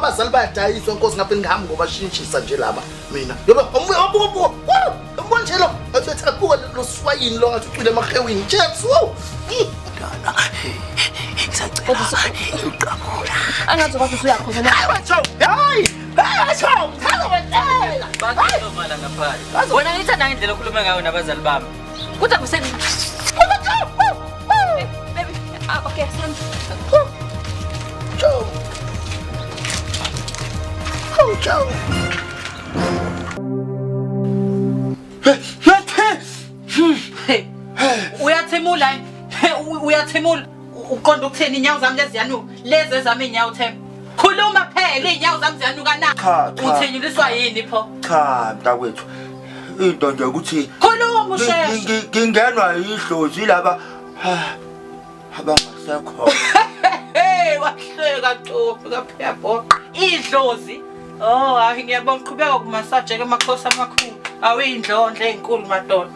abazali bayadayiswa inkosi ngapha ngihambi ngoba shintshisa nje laba mina yoba umbona nje lo athi akuwa lo swayini lo ngathi ucwile emahewini chips wo dana ngisacela uqabula angathi kwathi uyakhona hayi hayi mthanda wetela bakho mala ngaphandle wena ngithanda indlela okhuluma ngayo nabazali bami kuthi akuseni baby okay stand Joe. Oh, Joe. Uyathemula uqonda ukutheni inyawo zami leziyanuka lezi ezami inyawo Themba khuluma phela inyawo zami ziyanuka na uthenyiliswa yini pho cha mntakwethu into nje ukuthi khuluma usheshe ngingenwa idlozi laba abangasekho wahleka Cofi kaphela bhoqa idlozi oh hayi ngiyabona uqhubeka kumasaje ke emakhosi amakhulu awuyindlondle ezinkulu madoda